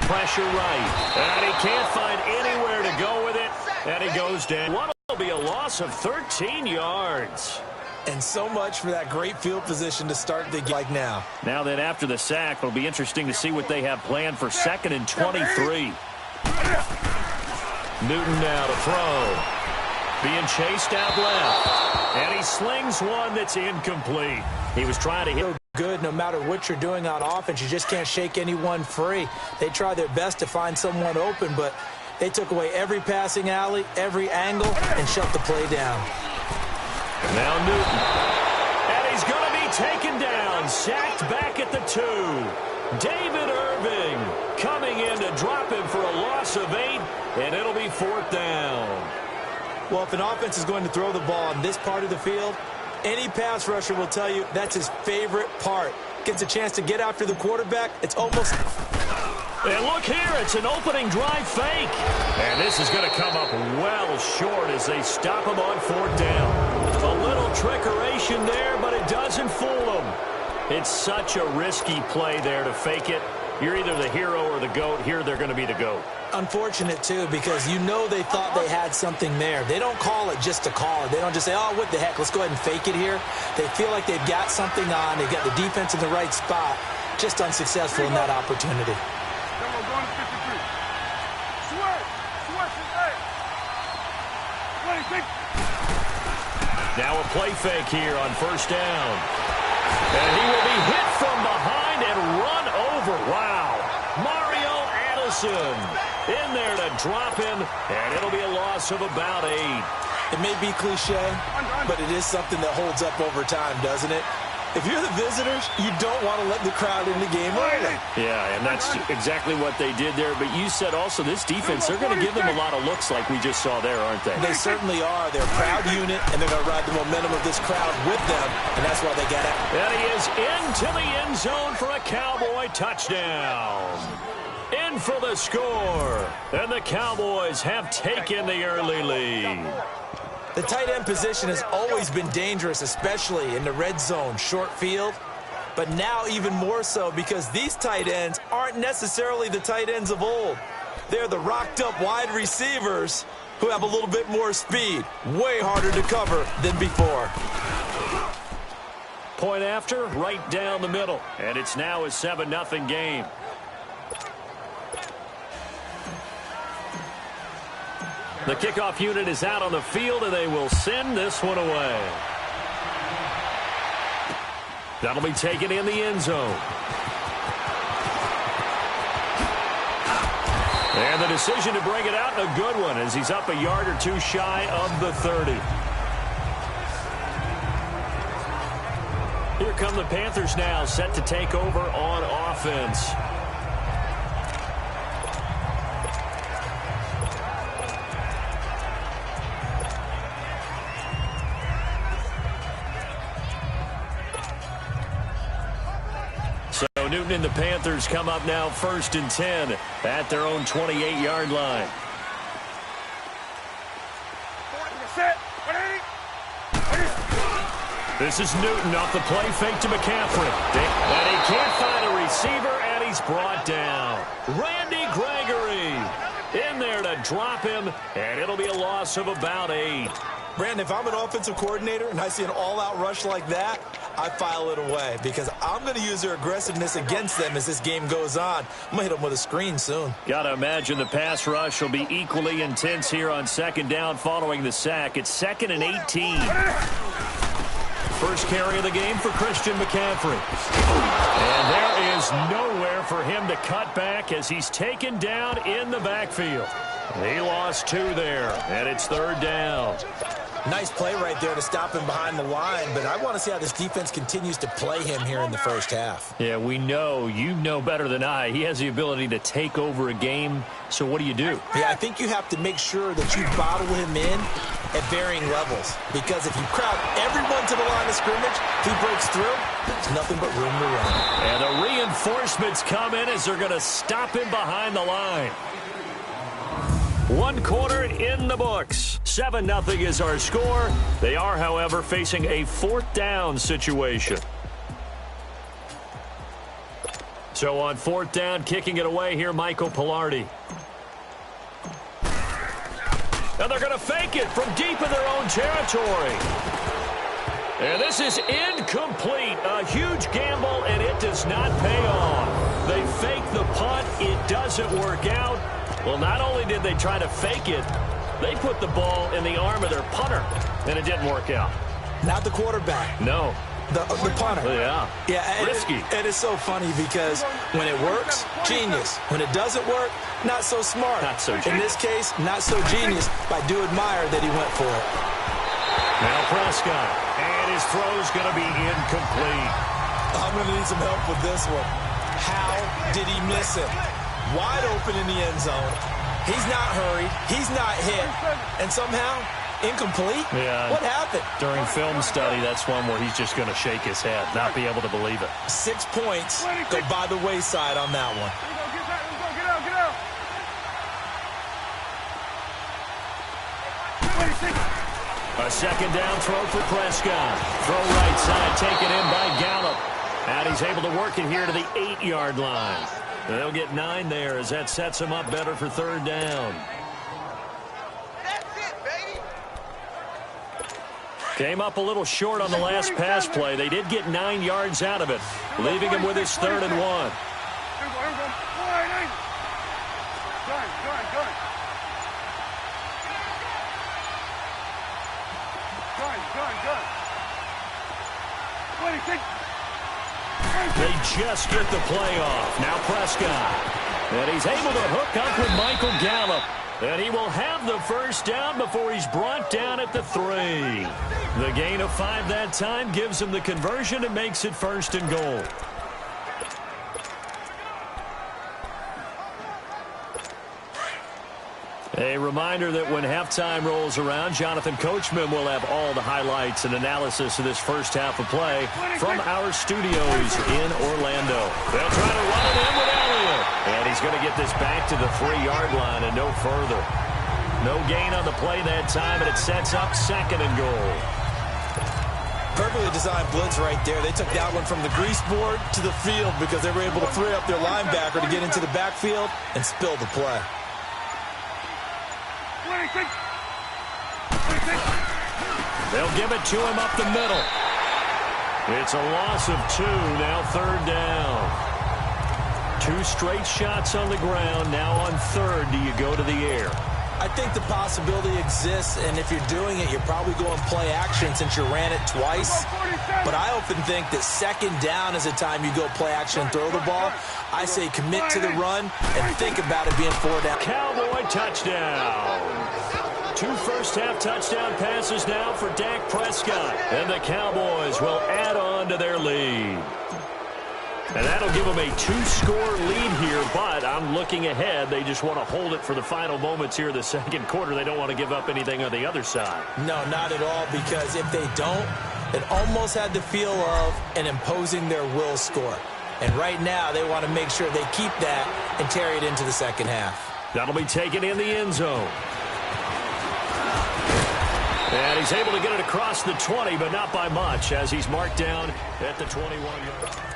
Pressure right. And he can't find anywhere to go with it. And he goes down. What will be a loss of 13 yards. And so much for that great field position to start the game like now. Now then, after the sack, it'll be interesting to see what they have planned for 2nd and 23. Newton now to throw. Being chased out left. And he slings one that's incomplete. He was trying to hit. Good no matter what you're doing on offense. You just can't shake anyone free. They try their best to find someone open, but they took away every passing alley, every angle, and shut the play down. Now Newton. And he's going to be taken down. Sacked back at the 2. David Irving coming in to drop him for a loss of 8, and it'll be 4th down. Well, if an offense is going to throw the ball on this part of the field, any pass rusher will tell you that's his favorite part. Gets a chance to get after the quarterback. It's almost... And look here, it's an opening drive fake. And this is going to come up well short as they stop him on 4th down. A little trickeration there, but it doesn't fool them. It's such a risky play there to fake it. You're either the hero or the GOAT. Here they're going to be the GOAT. Unfortunate, too, because you know they thought they had something there. They don't call it just to call it. They don't just say, oh, what the heck, let's go ahead and fake it here. They feel like they've got something on. They've got the defense in the right spot. Just unsuccessful in that opportunity. Now a play fake here on 1st down. And he will be hit from behind and run over. Wow. Mario Addison in there to drop him, and it'll be a loss of about 8. It may be cliche, but it is something that holds up over time, doesn't it? If you're the visitors, you don't want to let the crowd in the game early. Yeah, and that's exactly what they did there. But you said also this defense, they're going to give them a lot of looks like we just saw there, aren't they? They certainly are. They're a proud unit, and they're going to ride the momentum of this crowd with them, and that's why they got it. And he is into the end zone for a Cowboy touchdown. In for the score. And the Cowboys have taken the early lead. The tight end position has always been dangerous, especially in the red zone, short field. But now even more so because these tight ends aren't necessarily the tight ends of old. They're the rocked-up wide receivers who have a little bit more speed. Way harder to cover than before. Point after, right down the middle. And it's now a 7-0 game. The kickoff unit is out on the field, and they will send this one away. That'll be taken in the end zone. And the decision to bring it out, a good one, as he's up a yard or two shy of the 30. Here come the Panthers now, set to take over on offense. So Newton and the Panthers come up now 1st and 10 at their own 28-yard line. This is Newton off the play fake to McCaffrey. And he can't find a receiver, and he's brought down. Randy Gregory in there to drop him, and it'll be a loss of about 8. Brandon, if I'm an offensive coordinator and I see an all-out rush like that, I file it away because I'm going to use their aggressiveness against them as this game goes on. I'm going to hit them with a screen soon. Got to imagine the pass rush will be equally intense here on 2nd down following the sack. It's 2nd and 18. First carry of the game for Christian McCaffrey. And there is nowhere for him to cut back as he's taken down in the backfield. He lost 2 there, and it's 3rd down. Nice play right there to stop him behind the line, but I want to see how this defense continues to play him here in the first half. Yeah, we know. You know better than I. He has the ability to take over a game, so what do you do? Yeah, I think you have to make sure that you bottle him in at varying levels, because if you crowd everyone to the line of scrimmage, if he breaks through, there's nothing but room to run. And the reinforcements come in as they're going to stop him behind the line. 1 quarter in the books. 7-0 is our score. They are, however, facing a 4th down situation. So on fourth down, kicking it away here, Michael Pilardi. And they're going to fake it from deep in their own territory. And this is incomplete. A huge gamble, and it does not pay off. They fake the punt. It doesn't work out. Well, not only did they try to fake it, they put the ball in the arm of their punter, and it didn't work out. Not the quarterback. No. The punter. Yeah. Yeah. Risky. It is so funny because when it works, genius. When it doesn't work, not so smart. Not so genius. In this case, not so genius, but I do admire that he went for it. Now Prescott. And his throw's going to be incomplete. I'm going to need some help with this one. How did he miss it? Wide open in the end zone. He's not hurried. He's not hit. And somehow, incomplete? Yeah. What happened? During film study, that's one where he's just going to shake his head, not be able to believe it. 6 points go by the wayside on that one. A second down throw for Prescott. Throw right side, taken in by Gallup. And he's able to work it here to the 8-yard line. They'll get 9 there as that sets him up better for third down. Came up a little short on the last pass play. They did get 9 yards out of it, leaving him with his 3rd and 1. They just get the play off. Now Prescott. And he's able to hook up with Michael Gallup. And he will have the first down before he's brought down at the 3. The gain of 5 that time gives him the conversion and makes it 1st and goal. A reminder that when halftime rolls around, Jonathan Coachman will have all the highlights and analysis of this first half of play from our studios in Orlando. They'll try to run it in with Elliott. And he's going to get this back to the 3-yard line and no further. No gain on the play that time, and it sets up 2nd and goal. Perfectly designed blitz right there. They took that one from the grease board to the field because they were able to free up their linebacker to get into the backfield and spill the play. They'll give it to him up the middle. It's a loss of 2, now 3rd down. 2 straight shots on the ground. Now on 3rd, do you go to the air? I think the possibility exists, and if you're doing it, you're probably going play action since you ran it twice. But I often think that 2nd down is the time you go play action and throw the ball. I say commit to the run and think about it being 4 down. Cowboy touchdown. 2 first-half touchdown passes now for Dak Prescott. And the Cowboys will add on to their lead. And that'll give them a 2-score lead here, but I'm looking ahead. They just want to hold it for the final moments here in the 2nd quarter. They don't want to give up anything on the other side. No, not at all, because if they don't, it almost had the feel of an imposing their will score. And right now, they want to make sure they keep that and carry it into the 2nd half. That'll be taken in the end zone. And he's able to get it across the 20, but not by much, as he's marked down at the 21-yard line.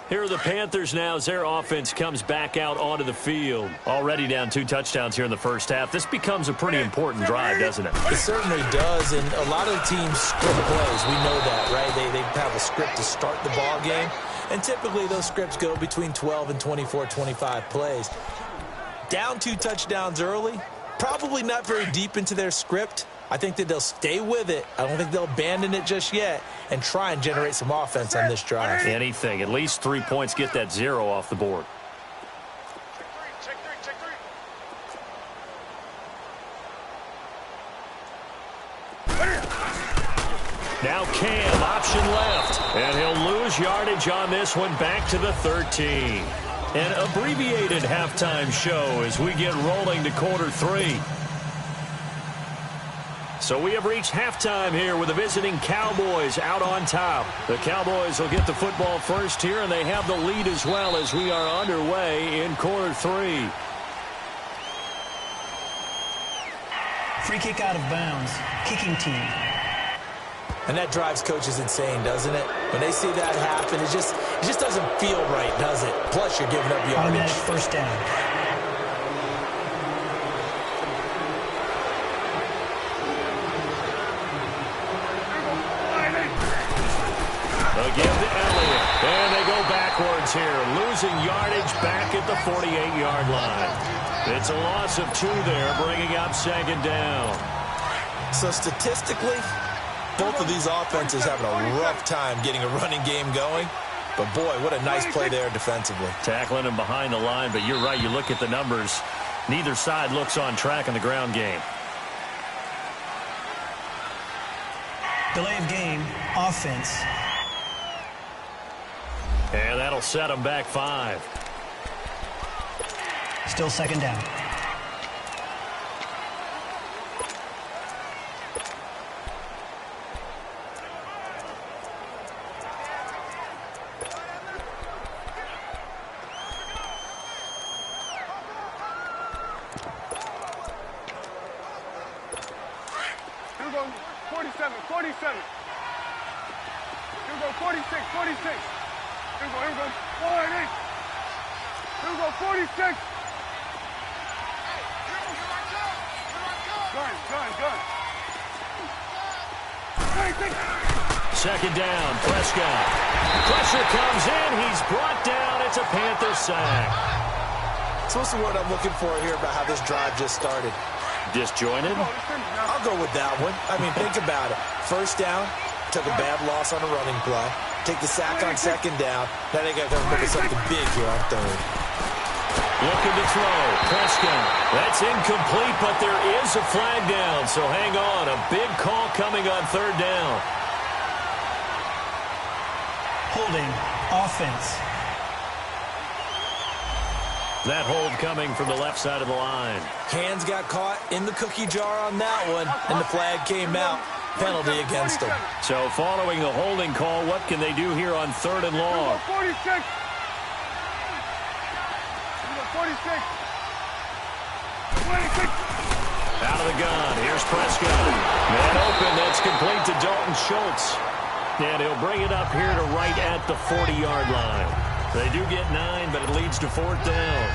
Here are the Panthers now as their offense comes back out onto the field. Already down 2 touchdowns here in the first half. This becomes a pretty important drive, doesn't it? It certainly does, and a lot of the teams script plays. We know that, right? They have a script to start the ball game, and typically those scripts go between 12 and 24, 25 plays. Down 2 touchdowns early, probably not very deep into their script. I think that they'll stay with it. I don't think they'll abandon it just yet and try and generate some offense on this drive. Anything. At least 3 points, get that 0 off the board. Now Cam, option left. And he'll lose yardage on this one back to the 13. An abbreviated halftime show as we get rolling to quarter 3. So we have reached halftime here with the visiting Cowboys out on top. The Cowboys will get the football first here, and they have the lead as well as we are underway in quarter 3. Free kick out of bounds. Kicking team. And that drives coaches insane, doesn't it? When they see that happen, it just doesn't feel right, does it? Plus, you're giving up yardage. Automatic first down. Again to Elliott. And they go backwards here. Losing yardage back at the 48-yard line. It's a loss of 2 there, bringing up second down. So statistically, both of these offenses having a rough time getting a running game going. But, boy, what a nice play there defensively. Tackling him behind the line, but you're right. You look at the numbers. Neither side looks on track in the ground game. Delay of game, offense. And that'll set them back 5. Still second down. Here we go, 47, 47. Here we go, 46, 46. Here we go, 48. Here we go, 46. Gun. Second down, Prescott. Pressure comes in. He's brought down. It's a Panther sack. So what's the word I'm looking for here about how this drive just started? Disjointed? I'll go with that one. I mean, think about it. First down, took a bad loss on a running play. Take the sack on second down. Now they got to look at something big here on third. Looking to throw. Prescott. That's incomplete, but there is a flag down. So hang on. A big call coming on third down. Holding, offense. That hold coming from the left side of the line. Hands got caught in the cookie jar on that one, and the flag came out. Penalty against them. So following the holding call, what can they do here on third and long? 46. 46. Out of the gun. Here's Prescott. Man open. That's complete to Dalton Schultz. And he'll bring it up here to right at the 40-yard line. They do get 9, but it leads to fourth down.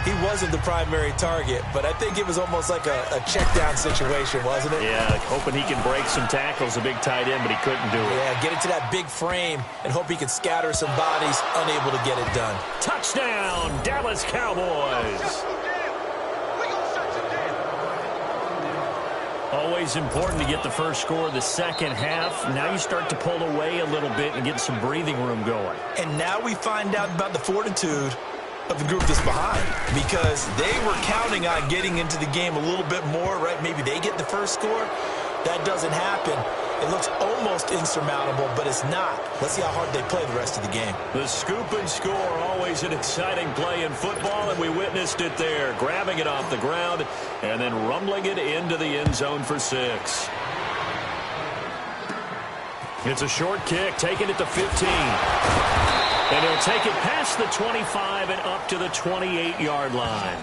He wasn't the primary target, but I think it was almost like a check-down situation, wasn't it? Yeah, hoping he can break some tackles, a big tight end, but he couldn't do it. Yeah, get it to that big frame and hope he can scatter some bodies, unable to get it done. Touchdown, Dallas Cowboys. Always important to get the first score of the second half. Now you start to pull away a little bit and get some breathing room going. And now we find out about the fortitude of the group that's behind, because they were counting on getting into the game a little bit more, right? Maybe they get the first score. That doesn't happen. It looks almost insurmountable, but it's not. Let's see how hard they play the rest of the game. The scoop and score, always an exciting play in football, and we witnessed it there. Grabbing it off the ground and then rumbling it into the end zone for 6. It's a short kick, taking it to 15. And he'll take it past the 25 and up to the 28-yard line.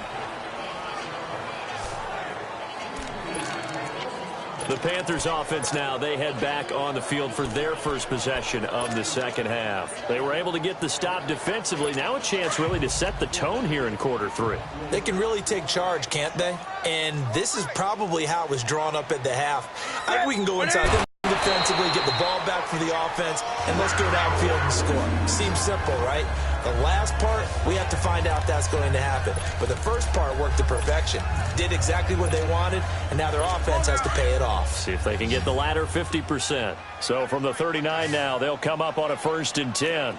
The Panthers offense now, they head back on the field for their first possession of the second half. They were able to get the stop defensively. Now a chance really to set the tone here in quarter 3. They can really take charge, can't they? And this is probably how it was drawn up at the half. I think we can go inside defensively, get the ball back for the offense, and let's go downfield and score. Seems simple, right? The last part, we have to find out if that's going to happen. But the first part worked to perfection. Did exactly what they wanted, and now their offense has to pay it off. See if they can get the latter 50%. So from the 39 now, they'll come up on a 1st and 10.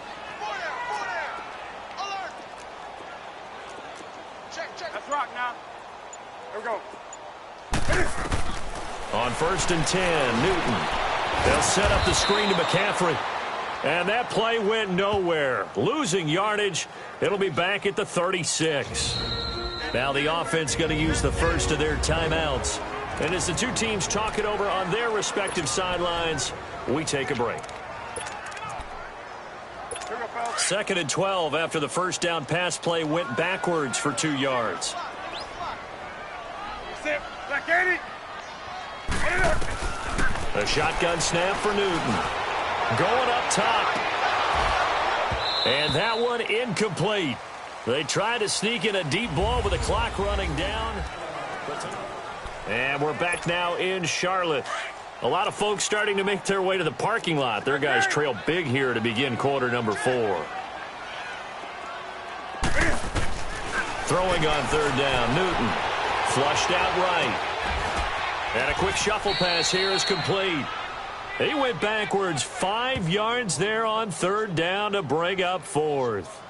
Let's rock now. Here we go. On 1st and 10, Newton. They'll set up the screen to McCaffrey. And that play went nowhere. Losing yardage. It'll be back at the 36. Now the offense going to use the first of their timeouts. And as the two teams talk it over on their respective sidelines, we take a break. 2nd and 12 after the first down pass play went backwards for 2 yards. Sit. Black 80. A shotgun snap for Newton. Going up top. And that one incomplete. They tried to sneak in a deep ball with the clock running down. And we're back now in Charlotte. A lot of folks starting to make their way to the parking lot. Their guys trail big here to begin quarter number 4. Throwing on third down, Newton. Flushed out right. And a quick shuffle pass here is complete. He went backwards 5 yards there on third down to bring up fourth.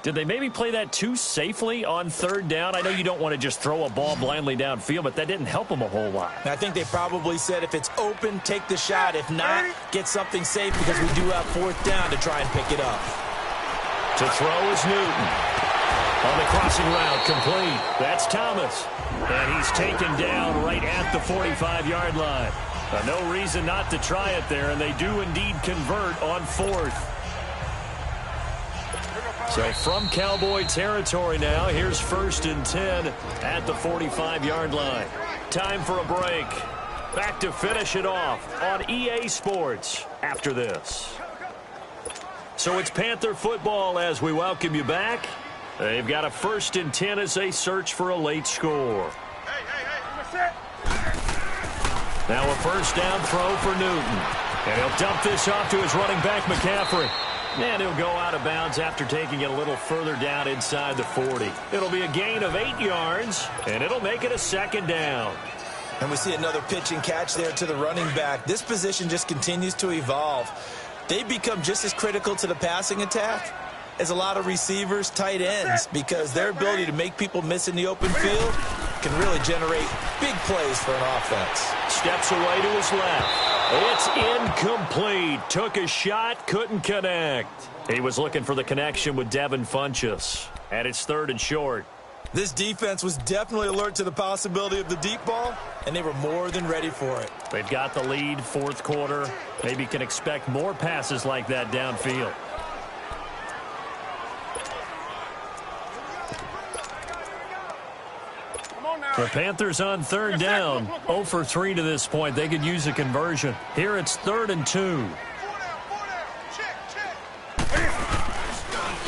Did they maybe play that too safely on third down? I know you don't want to just throw a ball blindly downfield, but that didn't help them a whole lot. I think they probably said if it's open, take the shot. If not, get something safe because we do have fourth down to try and pick it up. To throw is Newton. On the crossing route, complete. That's Thomas. And he's taken down right at the 45-yard line. No reason not to try it there, and they do indeed convert on fourth. So from Cowboy territory now, here's 1st and 10 at the 45-yard line. Time for a break. Back to finish it off on EA Sports after this. So it's Panther football as we welcome you back. They've got a 1st and 10 as they search for a late score. Now a first down throw for Newton. And he'll dump this off to his running back, McCaffrey. And he'll go out of bounds after taking it a little further down inside the 40. It'll be a gain of 8 yards, and it'll make it a 2nd down. And we see another pitch and catch there to the running back. This position just continues to evolve. They become just as critical to the passing attack as a lot of receivers, tight ends, because their ability to make people miss in the open field can really generate big plays for an offense. Steps away to his left. It's incomplete. Took a shot, couldn't connect. He was looking for the connection with Devin Funchess. And it's 3rd and short. This defense was definitely alert to the possibility of the deep ball, and they were more than ready for it. They've got the lead, 4th quarter. Maybe can expect more passes like that downfield. The Panthers on third down, 0 for 3 to this point. They could use a conversion. Here it's 3rd and 2.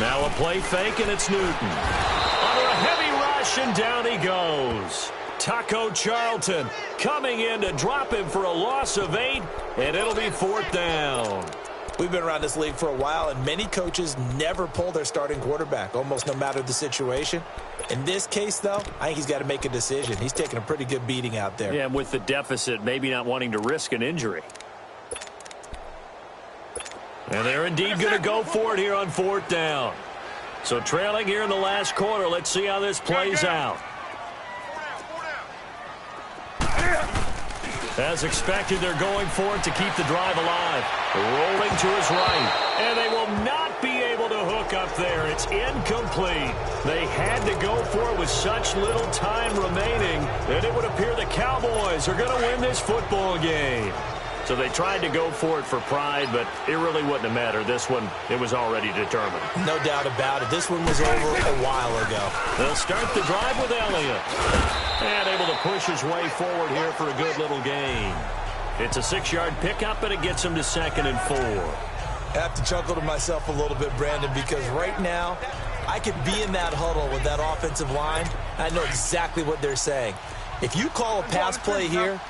Now a play fake, and it's Newton. Under a heavy rush, and down he goes. Taco Charlton coming in to drop him for a loss of 8, and it'll be 4th down. We've been around this league for a while, and many coaches never pull their starting quarterback, almost no matter the situation. In this case, though, I think he's got to make a decision. He's taking a pretty good beating out there. Yeah, with the deficit, maybe not wanting to risk an injury. And they're indeed going to go for it here on 4th down. So trailing here in the last quarter, let's see how this plays out. As expected, they're going for it to keep the drive alive. Rolling to his right. And they will not be able to hook up there. It's incomplete. They had to go for it with such little time remaining, and it would appear the Cowboys are going to win this football game. So they tried to go for it for pride, but it really wouldn't have mattered. This one, it was already determined. No doubt about it. This one was over a while ago. They'll start the drive with Elliott. And able to push his way forward here for a good little gain. It's a 6-yard pickup, and it gets him to 2nd and 4. I have to chuckle to myself a little bit, Brandon, because right now I could be in that huddle with that offensive line. I know exactly what they're saying. If you call a pass play here,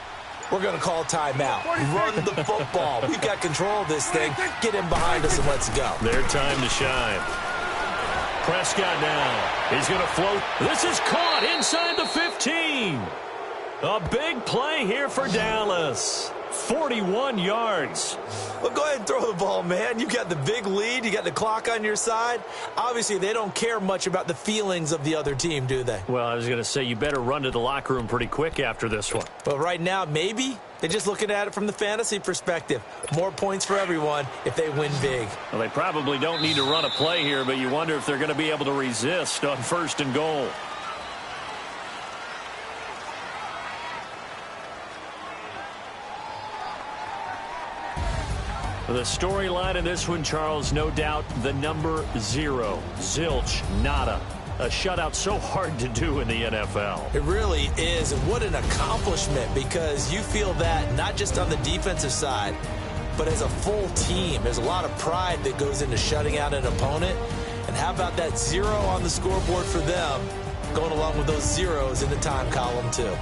we're going to call timeout. Run the football. We've got control of this thing. Get him behind us and let's go. Their time to shine. Prescott now. He's going to float. This is caught inside the 15. A big play here for Dallas. 41 yards. Well, go ahead and throw the ball, man. You got the big lead. You got the clock on your side. Obviously, they don't care much about the feelings of the other team, do they? Well, I was going to say, you better run to the locker room pretty quick after this one. But right now, maybe they're just looking at it from the fantasy perspective. More points for everyone if they win big. Well, they probably don't need to run a play here, but you wonder if they're going to be able to resist on 1st and goal. The storyline in this one, Charles, no doubt the number 0. Zilch, nada. A shutout so hard to do in the NFL. It really is, and what an accomplishment, because you feel that not just on the defensive side, but as a full team. There's a lot of pride that goes into shutting out an opponent. And how about that 0 on the scoreboard for them, going along with those zeros in the time column too.